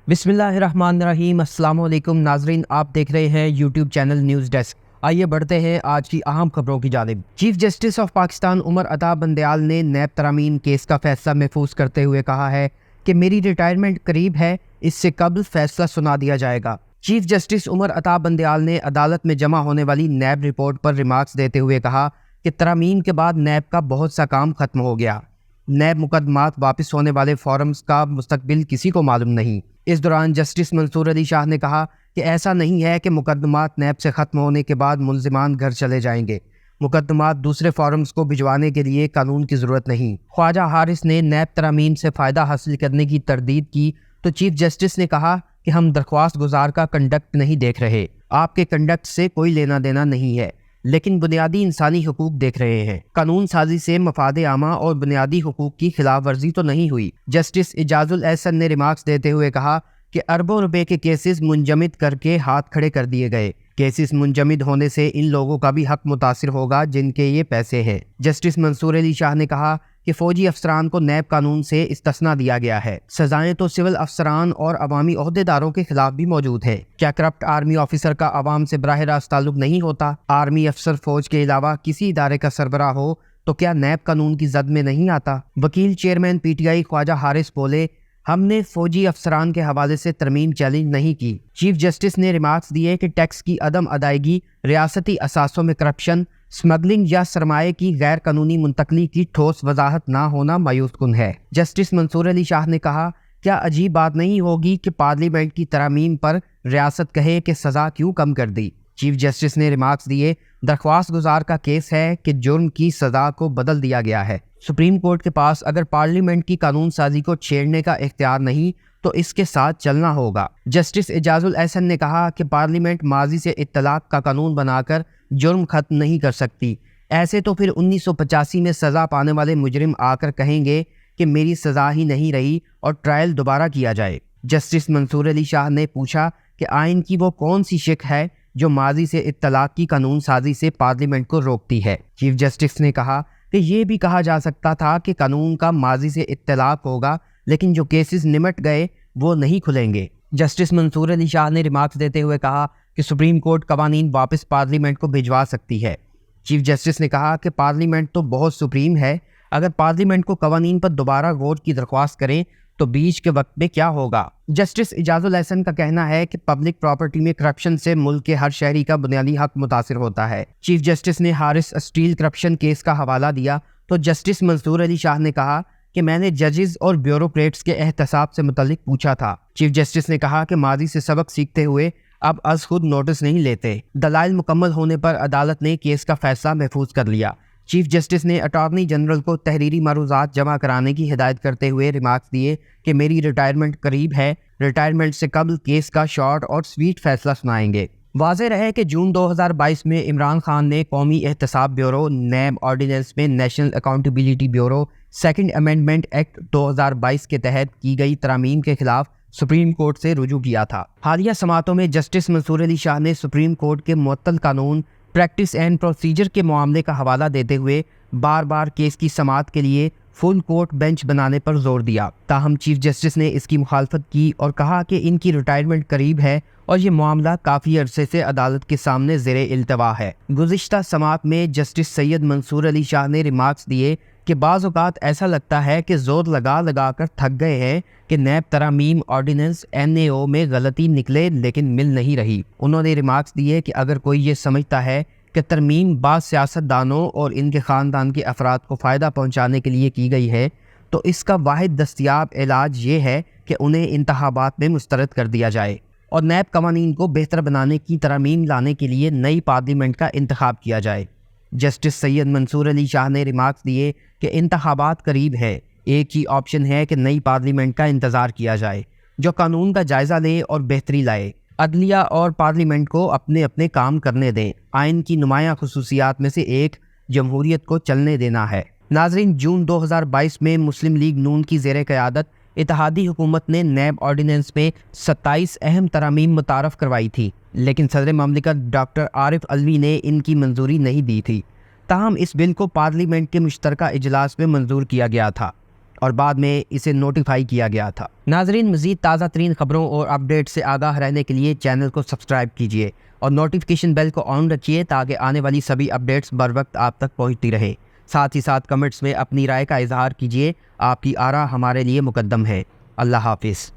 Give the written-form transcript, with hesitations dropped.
बिस्मिल्लाहिर्रहमानिर्रहीम। अस्सलाम वालेकुम नाजरीन, आप देख रहे हैं यूट्यूब चैनल न्यूज़ डेस्क। आइए बढ़ते हैं आज की अहम खबरों की जानिब। Chief justice of Pakistan Umar Ata Bandial ने नैब तरामीम केस का फैसला महफूज करते हुए कहा है कि मेरी रिटायरमेंट करीब है, इससे कबल फैसला सुना दिया जाएगा। चीफ जस्टिस उमर अता बंदयाल ने अदालत में जमा होने वाली नैब रिपोर्ट पर रिमार्क्स देते हुए कहा कि तरामीम के बाद नैब का बहुत सा काम खत्म हो गया। नैब मुकदमात वापस होने वाले फॉरम्स का मुस्तकबिल किसी को मालूम नहीं। इस दौरान जस्टिस मंसूर अली शाह ने कहा कि ऐसा नहीं है कि मुकदमात नैब से ख़त्म होने के बाद मुल्जिमान घर चले जाएंगे। मुकदमात दूसरे फॉरम्स को भिजवाने के लिए कानून की ज़रूरत नहीं। ख्वाजा हारिस ने नैब तरामीम से फ़ायदा हासिल करने की तरदीद की तो चीफ जस्टिस ने कहा कि हम दरख्वास्त गुजार का कंडक्ट नहीं देख रहे, आपके कंडक्ट से कोई लेना देना नहीं है, लेकिन बुनियादी इंसानी हुकूक देख रहे हैं। कानून साजी से मफाद आमा और बुनियादी हुकूक की खिलाफ वर्जी तो नहीं हुई। जस्टिस इजाजुल एहसन ने रिमार्क्स देते हुए कहा कि अरबों रुपए के केसेस मुंजमद करके हाथ खड़े कर दिए गए। केसेस मुंजमद होने से इन लोगों का भी हक मुतासिर होगा जिनके ये पैसे हैं। जस्टिस मंसूर अली शाह ने कहा कि फौजी अफसरान को नैब कानून से इस्तिस्ना दिया गया है। सजाएं तो सिविल अफसरान और अवामी ओहदेदारों के खिलाफ भी मौजूद है। क्या करप्ट आर्मी ऑफिसर का अवाम से बराह रास्त ताल्लुक नहीं होता? आर्मी अफसर फौज के अलावा किसी इदारे का सरबराह हो तो क्या नैब कानून की जद में नहीं आता? वकील चेयरमैन PTI ख्वाजा हारिस बोले, हमने फौजी अफसरान के हवाले से तरमीम चैलेंज नहीं की। चीफ जस्टिस ने रिमार्क्स दिए कि टैक्स की अदम अदायगी, रियासती असासों में करप्शन, स्मगलिंग या सरमाए की गैर कानूनी मुंतकली की ठोस वजाहत ना होना मायूस कुन है। जस्टिस मंसूर अली शाह ने कहा, क्या अजीब बात नहीं होगी कि पार्लियामेंट की तरामीम पर रियासत कहे कि सज़ा क्यों कम कर दी? चीफ जस्टिस ने रिमार्क्स दिए, दरख्वास्त गुजार का केस है कि जुर्म की सज़ा को बदल दिया गया है। सुप्रीम कोर्ट के पास अगर पार्लियामेंट की कानून साजी को छेड़ने का इख्तियार नहीं तो इसके साथ चलना होगा। जस्टिस इजाजुल एहसन ने कहा कि पार्लियामेंट माजी से इत्तलाक का कानून बनाकर जुर्म खत्म नहीं कर सकती। ऐसे तो फिर 1985 में सज़ा पाने वाले मुजरिम आकर कहेंगे कि मेरी सज़ा ही नहीं रही और ट्रायल दोबारा किया जाए। जस्टिस मंसूर अली शाह ने पूछा कि आइन की वो कौन सी शिक है जो माजी से इत्तलाक की कानून साजी से पार्लियामेंट को रोकती है। चीफ जस्टिस ने कहा कि ये भी कहा जा सकता था कि कानून का माजी से इत्तलाक होगा, लेकिन जो केसेस निमट गए वो नहीं खुलेंगे। जस्टिस मंसूर अली शाह ने रिमार्क्स देते हुए कहा कि सुप्रीम कोर्ट कवानीन वापस पार्लियामेंट को भिजवा सकती है। चीफ जस्टिस ने कहा कि पार्लियामेंट तो बहुत सुप्रीम है, अगर पार्लियामेंट को कवानीन पर दोबारा गौर की दरख्वास्त करें तो बीच के वक्त में क्या होगा? जस्टिस इजाजुल एहसन का कहना है कि पब्लिक प्रॉपर्टी में करप्शन से मुल्क के हर शहरी का बुनियादी हक मुतासिर होता है। चीफ जस्टिस ने हारिस स्टील करप्शन केस का हवाला दिया तो जस्टिस मंसूर अली शाह ने कहा कि मैंने जजेस और ब्यूरोक्रेट्स के एहतसाब से मुतल्लिक पूछा था। चीफ जस्टिस ने कहा कि माजी से सबक सीखते हुए अब अज खुद नोटिस नहीं लेते। दलाइल मुकम्मल होने पर अदालत ने केस का फैसला महफूज कर लिया। चीफ जस्टिस ने अटॉर्नी जनरल को तहरीरी मरूज़ात जमा कराने की हिदायत करते हुए रिमार्क्स दिए कि मेरी रिटायरमेंट करीब है, रिटायरमेंट से कबल केस का शॉर्ट और स्वीट फैसला सुनाएंगे। वाज़ेह रहे कि जून 2022 में इमरान खान ने कौमी एहतसाब ब्यूरो नैब ऑर्डिनेंस में national accountability bureau second amendment act 2022 के तहत की गई तरामीम के खिलाफ सुप्रीम कोर्ट से रुजू किया था। हालिया समातों में जस्टिस मंसूर अली शाह ने सुप्रीम कोर्ट के मुअत्तल कानून प्रैक्टिस एंड प्रोसीजर के मामले का हवाला देते हुए बार बार केस की समाअत के लिए फुल कोर्ट बेंच बनाने पर जोर दिया। ताहम चीफ जस्टिस ने इसकी मुखालफत की और कहा कि इनकी रिटायरमेंट करीब है और ये मामला काफ़ी अरसे से अदालत के सामने ज़ेरे इल्तवा है। गुज़िश्ता समाअत में जस्टिस सैयद मंसूर अली शाह ने रिमार्क्स दिए कि बाज़ औक़ात ऐसा लगता है कि ज़ोर लगा लगा कर थक गए हैं कि नैब तरामीम ऑर्डिनेंस NAO में गलती निकले लेकिन मिल नहीं रही। उन्होंने रिमार्क्स दिए कि अगर कोई ये समझता है कि तरमीम बाज़ सियासतदानों और इनके ख़ानदान के अफराद को फ़ायदा पहुँचाने के लिए की गई है तो इसका वाहिद दस्तयाब इलाज ये है कि उन्हें इंतखाबात में मुस्तरद कर दिया जाए और नैब कवानीन को बेहतर बनाने की तरमीम लाने के लिए नई पार्लियामेंट का इंतखाब किया जाए। जस्टिस सैयद मंसूर अली शाह ने रिमार्क्स दिए कि इंतखाबात करीब है, एक ही ऑप्शन है कि नई पार्लियामेंट का इंतज़ार किया जाए जो कानून का जायज़ा ले और बेहतरी लाए। अदलिया और पार्लियामेंट को अपने अपने काम करने दें। आइन की नुमायाँ खुसूसियात में से एक जमहूरियत को चलने देना है। नाज़रीन, जून 2022 में मुस्लिम लीग नून की ज़ेर क़यादत इत्तेहादी हुकूमत ने नैब ऑर्डिनेंस में 27 अहम तरामीम मुतारफ़ करवाई थी, लेकिन सदर ममलिकत डॉक्टर आरिफ अलवी ने इनकी मंजूरी नहीं दी थी। ताहम इस बिल को पार्लियामेंट के मुश्तरका इजलास में मंजूर किया गया था। اور بعد میں اسے نوٹیفائی کیا گیا تھا۔ ناظرین، مزید تازہ ترین خبروں اور اپڈیٹ سے آگاہ رہنے کے لیے چینل کو سبسکرائب کیجیے اور نوٹیفیکیشن بیل کو آن رکھیے تاکہ آنے والی سبھی اپڈیٹس بر وقت آپ تک پہنچتی رہے۔ ساتھ ہی ساتھ کمنٹس میں اپنی رائے کا اظہار کیجیے، آپ کی آراء ہمارے لیے مقدم ہے۔ اللہ حافظ۔